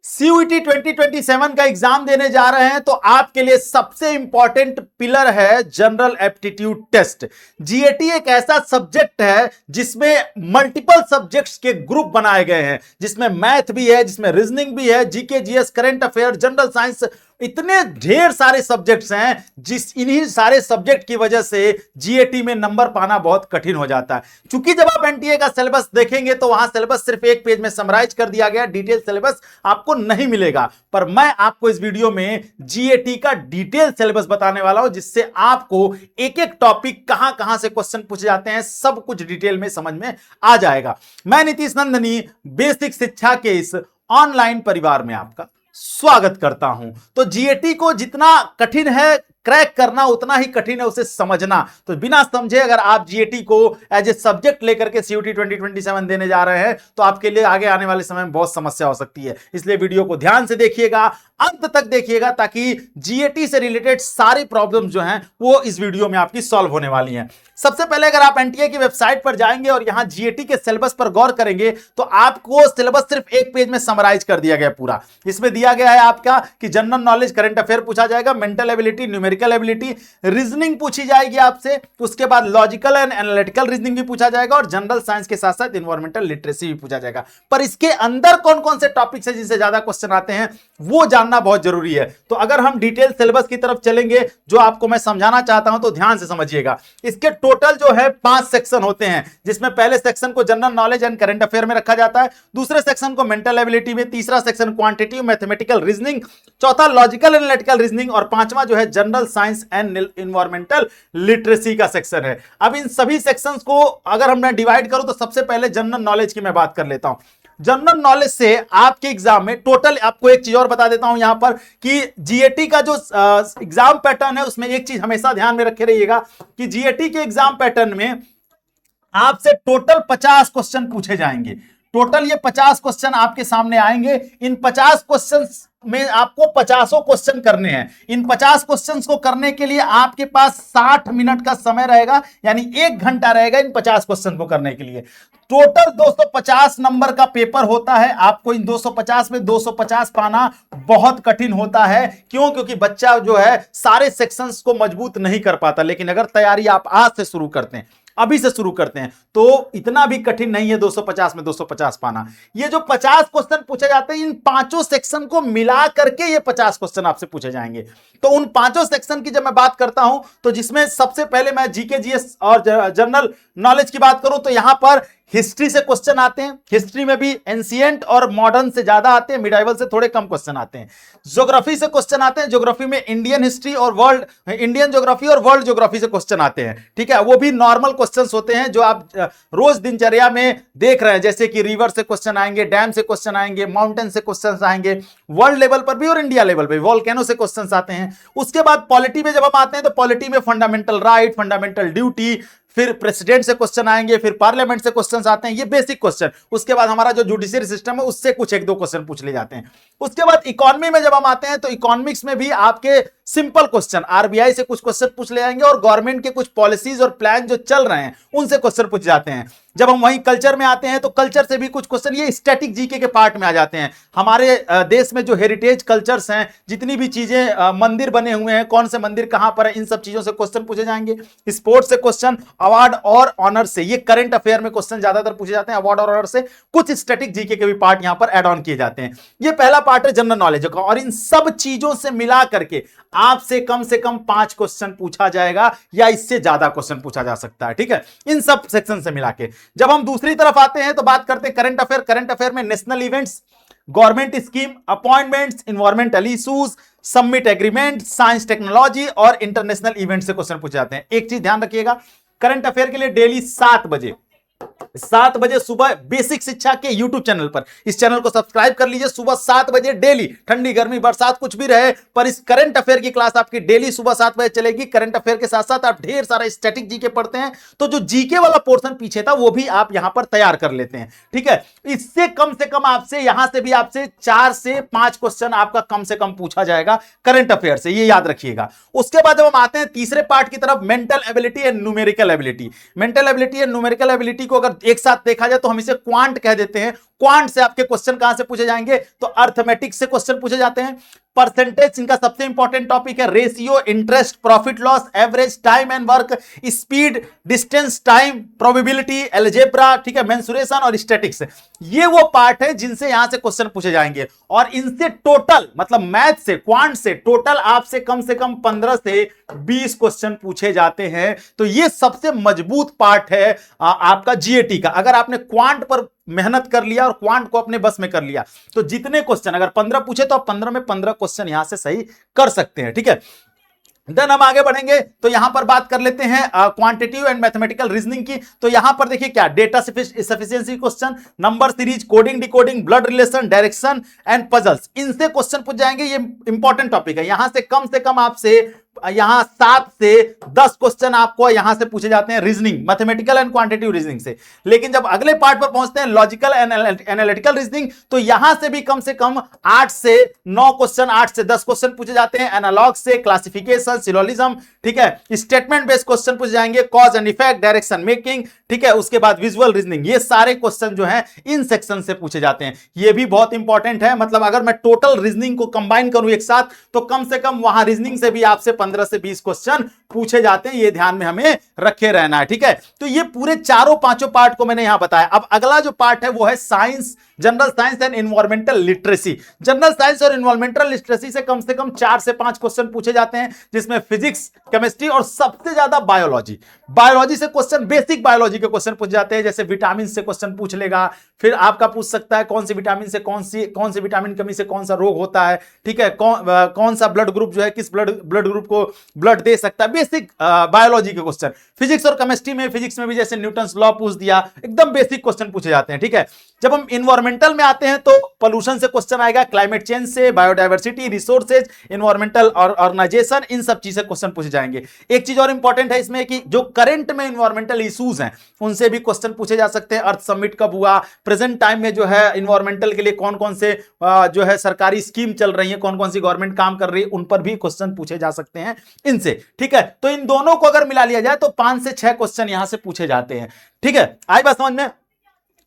CUET 2027 का exam देने जा रहे हैं तो आपके लिए सबसे इंपॉर्टेंट पिलर है जनरल एप्टीट्यूड टेस्ट। जीएटी एक ऐसा सब्जेक्ट है जिसमें मल्टीपल सब्जेक्ट्स के ग्रुप बनाए गए हैं, जिसमें मैथ भी है, जिसमें रीजनिंग भी है, GK, GS, current affair, general science, इतने ढेर सारे सब्जेक्ट्स हैं इन्हीं सारे सब्जेक्ट की वजह से जीएटी में नंबर पाना बहुत कठिन हो जाता है। क्योंकि जब आप एनटीए का सिलेबस देखेंगे तो वहां सिलेबस सिर्फ एक पेज में समराइज कर दिया गया, डिटेल सिलेबस आपको नहीं मिलेगा। पर मैं आपको इस वीडियो में जीएटी का डिटेल सिलेबस बताने वाला हूं, जिससे आपको एक एक टॉपिक कहां कहां से क्वेश्चन पूछे जाते हैं सब कुछ डिटेल में समझ में आ जाएगा। मैं नीतीश नंदनी बेसिक शिक्षा के इस ऑनलाइन परिवार में आपका स्वागत करता हूं। तो जीएटी को जितना कठिन है क्रैक करना, उतना ही कठिन है उसे समझना। तो बिना समझे अगर आप जीएटी को एज ए सब्जेक्ट लेकर के सीयूईटी 2027 देने जा रहे हैं तो आपके लिए आगे आने वाले समय में बहुत समस्या हो सकती है। इसलिए वीडियो को ध्यान से देखिएगा, अंत तक देखिएगा, ताकि जीएटी से रिलेटेड सारी प्रॉब्लम जो हैं वो इस वीडियो में आपकी सॉल्व होने वाली हैं। सबसे पहले अगर आप एनटीए की वेबसाइट पर जाएंगे और यहां जीएटी के सिलेबस पर गौर करेंगे तो आपको सिलेबस सिर्फ एक पेज में समराइज कर दिया गया पूरा। इसमें दिया गया है आपका कि जनरल नॉलेज, करंट अफेयर पूछा जाएगा, mental ability, numerical ability, reasoning पूछी जाएगी आपसे, उसके बाद लॉजिकल एंड एनालिटिकल रीजनिंग भी पूछा जाएगा और जनरल साइंस के साथ साथ एनवायरमेंटल लिटरेसी भी पूछा जाएगा। पर इसके अंदर कौन कौन से टॉपिक्स हैं जिनसे ज्यादा क्वेश्चन आते हैं वो जानना बहुत जरूरी है। तो अगर हम डिटेल सिलेबस की तरफ चलेंगे जो आपको मैं समझाना चाहता हूं तो ध्यान से समझिएगा। इसके टोटल जो है 5 सेक्शन होते हैं, जिसमें पहले सेक्शन को general knowledge and current affair में रखा जाता है, दूसरे सेक्शन को मेंटल एबिलिटी में, तीसरा सेक्शन क्वांटिटेटिव मैथमेटिकल रीजनिंग, चौथा लॉजिकल एनालिटिकल रीजनिंग और पांचवा जो है general science and environmental literacy का सेक्शन है। अब इन सभी सेक्शंस को अगर हम डिवाइड करूं तो सबसे पहले जनरल नॉलेज की मैं बात कर लेता हूं। जनरल नॉलेज से आपके एग्जाम में टोटल, आपको एक चीज और बता देता हूं यहां पर कि जीएटी का जो एग्जाम पैटर्न है उसमें एक चीज हमेशा ध्यान में रखे रहिएगा कि जीएटी के एग्जाम पैटर्न में आपसे टोटल 50 क्वेश्चन पूछे जाएंगे। टोटल ये 50 क्वेश्चन आपके सामने आएंगे। इन 50 क्वेश्चन में आपको 50 क्वेश्चन करने हैं। इन 50 क्वेश्चंस को करने के लिए आपके पास 60 मिनट का समय रहेगा, यानी 1 घंटा रहेगा इन 50 क्वेश्चन को करने के लिए। टोटल 250 नंबर का पेपर होता है। आपको इन 250 में 250 पाना बहुत कठिन होता है। क्यों? क्योंकि बच्चा जो है सारे सेक्शंस को मजबूत नहीं कर पाता। लेकिन अगर तैयारी आप आज से शुरू करते हैं, अभी से शुरू करते हैं, तो इतना भी कठिन नहीं है 250 में 250 पाना। ये जो 50 क्वेश्चन पूछे जाते हैं, इन पांचों सेक्शन को मिला करके ये 50 क्वेश्चन आपसे पूछे जाएंगे। तो उन पांचों सेक्शन की जब मैं बात करता हूं तो जिसमें सबसे पहले मैं जीके, जीएस और जनरल नॉलेज की बात करूं तो यहां पर हिस्ट्री से क्वेश्चन आते हैं। हिस्ट्री में भी एंशिएंट और मॉडर्न से ज्यादा आते हैं, मिडाइवल से थोड़े कम क्वेश्चन आते हैं। ज्योग्राफी से क्वेश्चन आते हैं। ज्योग्राफी में इंडियन हिस्ट्री और वर्ल्ड, इंडियन ज्योग्राफी और वर्ल्ड ज्योग्राफी से क्वेश्चन आते हैं। ठीक है, वो भी नॉर्मल क्वेश्चंस होते हैं जो आप रोज दिनचर्या में देख रहे हैं, जैसे कि रिवर से क्वेश्चन आएंगे, डैम से क्वेश्चन आएंगे, माउंटेन से क्वेश्चन आएंगे, वर्ल्ड लेवल पर भी और इंडिया लेवल पर वॉल्केनो से क्वेश्चन आते हैं। उसके बाद पॉलिटी में जब हम आते हैं तो पॉलिटी में फंडामेंटल राइट, फंडामेंटल ड्यूटी, फिर प्रेसिडेंट से क्वेश्चन आएंगे, फिर पार्लियामेंट से क्वेश्चंस आते हैं, ये बेसिक क्वेश्चन। उसके बाद हमारा जो जुडिशियरी सिस्टम है उससे कुछ 1-2 क्वेश्चन पूछ ले जाते हैं। उसके बाद इकोनॉमी में जब हम आते हैं तो इकोनॉमिक्स में भी आपके सिंपल क्वेश्चन, आरबीआई से कुछ क्वेश्चन पूछ ले जाएंगे और गवर्नमेंट के कुछ पॉलिसीज और प्लान जो चल रहे हैं उनसे क्वेश्चन पूछ जाते हैं। जब हम वहीं कल्चर में आते हैं तो कल्चर से भी कुछ क्वेश्चन, ये स्टैटिक जीके के पार्ट में आ जाते हैं। हमारे देश में जो हेरिटेज कल्चर्स हैं, जितनी भी चीजें, मंदिर बने हुए हैं, कौन से मंदिर कहां पर है, इन सब चीजों से क्वेश्चन पूछे जाएंगे। स्पोर्ट्स से क्वेश्चन, अवार्ड और ऑनर से, ये करंट अफेयर में क्वेश्चन ज्यादातर पूछे जाते हैं। अवार्ड और ऑनर से कुछ स्टैटिक जीके के भी पार्ट यहां पर एड ऑन किए जाते हैं। ये पहला पार्ट है जनरल नॉलेज का, और इन सब चीजों से मिला करके आपसे कम से कम 5 क्वेश्चन पूछा जाएगा या इससे ज्यादा क्वेश्चन पूछा जा सकता है। ठीक है, इन सब सेक्शन से मिला के। जब हम दूसरी तरफ आते हैं तो बात करते हैं करंट अफेयर। करंट अफेयर में national events, government scheme, appointments, environmental issues, submit agreement, science technology और इंटरनेशनल इवेंट से क्वेश्चन पूछे जाते हैं। एक चीज ध्यान रखिएगा, करंट अफेयर के लिए डेली 7 बजे सुबह बेसिक शिक्षा के यूट्यूब चैनल पर, इस चैनल को सब्सक्राइब कर लीजिए। सुबह 7 बजे डेली, ठंडी गर्मी बरसात कुछ भी रहे, पर इस करंट अफेयर की क्लास आपकी डेली सुबह 7 बजे चलेगी। करंट अफेयर के साथ साथ आप ढेर सारा स्टैटिक जीके पढ़ते हैं, तो जो जीके वाला पोर्शन पीछे था वो भी आप यहां पर तैयार कर लेते हैं। ठीक है, इससे कम से कम आपसे, यहां से भी आपसे 4 से 5 क्वेश्चन आपका कम से कम पूछा जाएगा करंट अफेयर से, ये याद रखिएगा। उसके बाद जब हम आते हैं तीसरे पार्ट की तरफ, mental ability and numerical ability. Mental ability and numerical ability GAT को अगर एक साथ देखा जाए तो हम इसे क्वांट कह देते हैं। क्वांट से आपके क्वेश्चन कहां से पूछे जाएंगे, तो अर्थमेटिक से क्वेश्चन पूछे जाते हैं। परसेंटेज इनका सबसे इंपॉर्टेंट टॉपिक है। Ratio, interest, profit loss, average, time and work, speed, distance, time, probability, algebra, ठीक है, मेंसुरेशन और स्टैटिक्स, ये वो पार्ट है जिनसे यहां से क्वेश्चन पूछे जाएंगे। और इनसे टोटल मतलब मैथ से, क्वांट से टोटल आपसे कम 15 से 20 क्वेश्चन पूछे जाते हैं। तो ये सबसे मजबूत पार्ट है आपका जीएटी का। अगर आपने क्वांट पर मेहनत कर लिया और क्वांट को अपने बस में कर लिया तो जितने क्वेश्चन अगर 15 पूछे तो आप 15 में 15 क्वेश्चन यहां से सही कर सकते हैं, ठीक है। देन हम आगे बढ़ेंगे तो यहां पर बात कर लेते हैं क्वांटिटेटिव एंड मैथमेटिकल रीजनिंग की। तो यहां पर देखिए क्या, data sufficiency question, number series, coding decoding, blood relation, direction and puzzles, इनसे क्वेश्चन पूछ जाएंगे। ये इंपॉर्टेंट टॉपिक है। यहां से कम आपसे यहां 7 से 10 क्वेश्चन आपको यहां से पूछे जाते हैं reasoning, mathematical and quantitative reasoning से। लेकिन जब अगले पार्ट पर पहुंचते हैं लॉजिकल एंड एनालिटिकल रीजनिंग, तो यहां से भी कम 8 से 9 क्वेश्चन, 8 से 10 क्वेश्चन पूछे जाते हैं। एनालॉग से क्लासिफिकेशन, सिलोजिज्म, ठीक है, स्टेटमेंट बेस्ड क्वेश्चन पूछे जाएंगे, cause and effect, direction making, ठीक है, उसके बाद विजुअल रीजनिंग, ये सारे क्वेश्चन जो हैं इन सेक्शन से पूछे जाते हैं। ये भी बहुत इंपॉर्टेंट है। मतलब अगर मैं टोटल रीजनिंग को कंबाइन करूं एक साथ तो कम से कम वहां रीजनिंग से भी आपसे 15 से 20 क्वेश्चन पूछे जाते हैं। ये ध्यान में हमें रखे रहना है, ठीक है। तो ये पूरे चारों पांचों पार्ट को मैंने यहां बताया। अब अगला जो पार्ट है वो है science, general science and environmental literacy. General science और एनवायरमेंटल लिटरेसी से कम 4 से 5 क्वेश्चन पूछे जाते हैं, जिसमें फिजिक्स, केमिस्ट्री और सबसे ज्यादा बायोलॉजी। बायोलॉजी से क्वेश्चन, बेसिक बायोलॉजी के क्वेश्चन पूछ जाते हैं, जैसे विटामिन से क्वेश्चन पूछ लेगा। फिर आपका पूछ सकता है कौन सी विटामिन से कौन सी विटामिन कमी से कौन सा रोग होता है, ठीक है, कौन सा ब्लड ग्रुप जो है किस ब्लड ग्रुप को ब्लड दे सकता है। बेसिक बायोलॉजी के क्वेश्चन। फिजिक्स और केमिस्ट्री में, फिजिक्स में भी जैसे न्यूटन्स लॉ पूछ दिया, एकदम बेसिक क्वेश्चन पूछे जाते हैं, ठीक है। जब हम एनवायरमेंटल में आते हैं तो पोल्यूशन से क्वेश्चन आएगा, क्लाइमेट चेंज से, बायोडायवर्सिटी, रिसोर्सेज, एनवायरमेंटल और ऑर्गेनाइजेशन, इन सब चीज से क्वेश्चन पूछे जाएंगे। एक चीज और इंपॉर्टेंट है इसमें कि जो करंट में एनवायरमेंटल इश्यूज हैं उनसे भी क्वेश्चन पूछे जा सकते हैं। अर्थ समिट कब हुआ, प्रेजेंट टाइम में जो है एनवायरमेंटल के लिए कौन कौन से जो है सरकारी स्कीम चल रही है, कौन कौन सी गवर्नमेंट काम कर रही है, उन पर भी क्वेश्चन पूछे जा सकते हैं इनसे, ठीक है। तो इन दोनों को अगर मिला लिया जाए तो 5 से 6 क्वेश्चन यहां से पूछे जाते हैं, ठीक है। आई बात समझ में।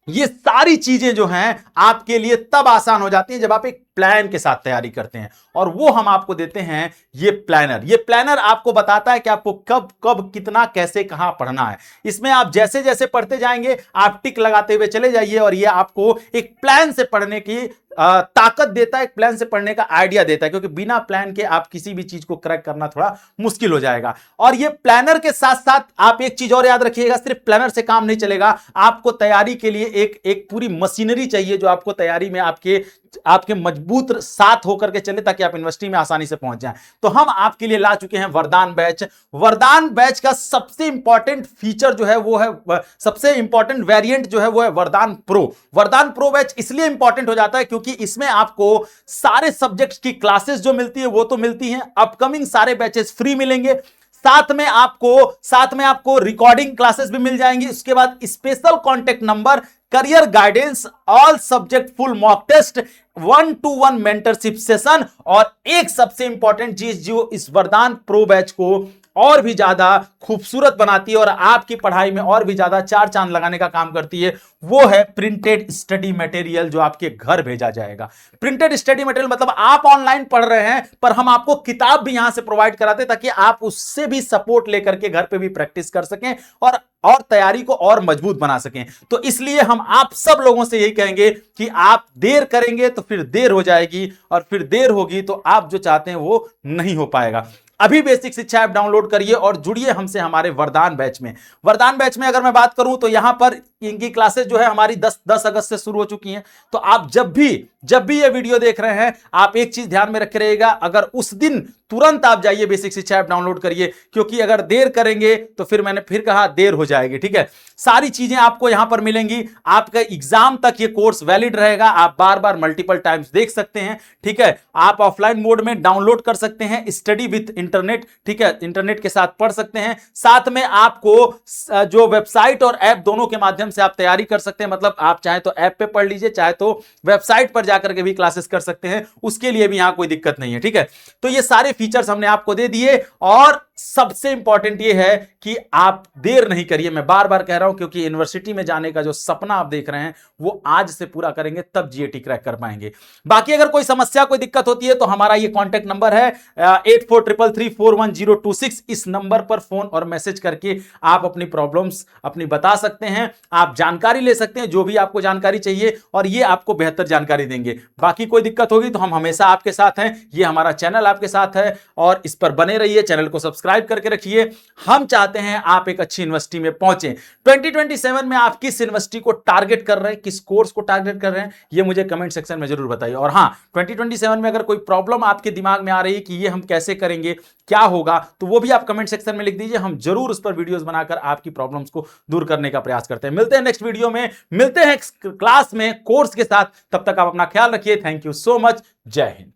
ये सारी चीजें जो हैं आपके लिए तब आसान हो जाती हैं जब आप एक प्लान के साथ तैयारी करते हैं, और वो हम आपको देते हैं ये प्लानर। ये प्लानर आपको बताता है कि आपको कब कब कितना कैसे कहां पढ़ना है। इसमें आप जैसे जैसे पढ़ते जाएंगे आप टिक लगाते हुए चले जाइए, और ये आपको एक प्लान से पढ़ने की ताकत देता है, एक प्लान से पढ़ने का आइडिया देता है, क्योंकि बिना प्लान के आप किसी भी चीज को क्रैक करना थोड़ा मुश्किल हो जाएगा। और ये प्लानर के साथ साथ आप एक चीज और याद रखिएगा, सिर्फ प्लानर से काम नहीं चलेगा, आपको तैयारी के लिए एक पूरी मशीनरी चाहिए जो आपको तैयारी में आपके मजबूत साथ होकर के चले, ताकि आप यूनिवर्सिटी में आसानी से पहुंच जाएं। तो हम आपके लिए ला चुके हैं वरदान बैच। वरदान बैच का सबसे इंपॉर्टेंट फीचर जो है वो है, सबसे इंपॉर्टेंट वेरिएंट जो है वो है वरदान प्रो। वरदान प्रो बैच इसलिए इंपॉर्टेंट हो जाता है क्योंकि इसमें आपको सारे सब्जेक्ट्स की क्लासेस जो मिलती है वो तो मिलती हैं, अपकमिंग सारे बैचेस फ्री मिलेंगे, साथ में आपको रिकॉर्डिंग क्लासेस भी मिल जाएंगी। उसके बाद special contact number, career guidance, all subject full mock test, 1-to-1 mentorship session, और एक सबसे इंपॉर्टेंट चीज जो इस वरदान प्रो बैच को और भी ज्यादा खूबसूरत बनाती है और आपकी पढ़ाई में और भी ज्यादा चार चांद लगाने का काम करती है, वो है प्रिंटेड स्टडी मटेरियल जो आपके घर भेजा जाएगा। प्रिंटेड स्टडी मटेरियल मतलब आप ऑनलाइन पढ़ रहे हैं पर हम आपको किताब भी यहां से प्रोवाइड कराते हैं, ताकि आप उससे भी सपोर्ट लेकर के घर पे भी प्रैक्टिस कर सकें और तैयारी को और मजबूत बना सकें। तो इसलिए हम आप सब लोगों से यही कहेंगे कि आप देर करेंगे तो फिर देर हो जाएगी, और फिर देर होगी तो आप जो चाहते हैं वो नहीं हो पाएगा। अभी बेसिक शिक्षा ऐप डाउनलोड करिए और जुड़िए हमसे हमारे वरदान बैच में। वरदान बैच में अगर मैं बात करूं तो यहां पर इनकी क्लासेस जो है हमारी 10 अगस्त से शुरू हो चुकी हैं। तो आप जब भी ये वीडियो देख रहे हैं, आप एक चीज ध्यान में रखे रहिएगा, अगर उस दिन तुरंत आप जाइए बेसिक शिक्षा ऐप डाउनलोड करिए, क्योंकि अगर देर करेंगे तो फिर मैंने फिर कहा देर हो जाएगी, ठीक है। सारी चीजें आपको यहां पर मिलेंगी, आपका एग्जाम तक ये कोर्स वैलिड रहेगा, आप बार बार मल्टीपल टाइम्स देख सकते हैं, ठीक है। आप ऑफलाइन मोड में डाउनलोड कर सकते हैं, स्टडी विथ इंटरनेट, ठीक है, इंटरनेट के साथ पढ़ सकते हैं। साथ में आपको जो वेबसाइट और ऐप दोनों के माध्यम से आप तैयारी कर सकते हैं, मतलब आप चाहे तो ऐप पे पढ़ लीजिए, चाहे तो वेबसाइट पर जाकर के भी क्लासेस कर सकते हैं, उसके लिए भी यहां कोई दिक्कत नहीं है, ठीक है। तो ये सारे फीचर्स हमने आपको दे दिए, और सबसे इंपॉर्टेंट ये है कि आप देर नहीं करिए, मैं बार बार कह रहा हूं, क्योंकि यूनिवर्सिटी में जाने का जो सपना आप देख रहे हैं वो आज से पूरा करेंगे तब जीएटी क्रैक कर पाएंगे। बाकी अगर कोई समस्या कोई दिक्कत होती है तो हमारा ये कांटेक्ट नंबर है 8433341026। इस नंबर पर फोन और मैसेज करके आप अपनी प्रॉब्लम्स अपनी बता सकते हैं, आप जानकारी ले सकते हैं, जो भी आपको जानकारी चाहिए, और ये आपको बेहतर जानकारी देंगे। बाकी कोई दिक्कत होगी तो हम हमेशा आपके साथ हैं, ये हमारा चैनल आपके साथ है और इस पर बने रहिए, चैनल को सब्सक्राइब करके रखिए। हम चाहते हैं आप एक अच्छी यूनिवर्सिटी में पहुंचे। 2027 में आप किस यूनिवर्सिटी को टारगेट कर रहे हैं, किस कोर्स को टारगेट कर रहे हैं, ये मुझे कमेंट सेक्शन में जरूर बताइए। और हां, 2027 में अगर कोई प्रॉब्लम आपके दिमाग में आ रही है कि ये हम कैसे करेंगे, क्या होगा, तो वो भी आप कमेंट सेक्शन में लिख दीजिए, हम जरूर उस पर वीडियोस बनाकर आपकी प्रॉब्लम्स को दूर करने का प्रयास करते हैं। मिलते हैं नेक्स्ट वीडियो में, मिलते हैं क्लास में कोर्स के साथ, तब तक आप अपना ख्याल रखिए। थैंक यू सो मच, जय हिंद।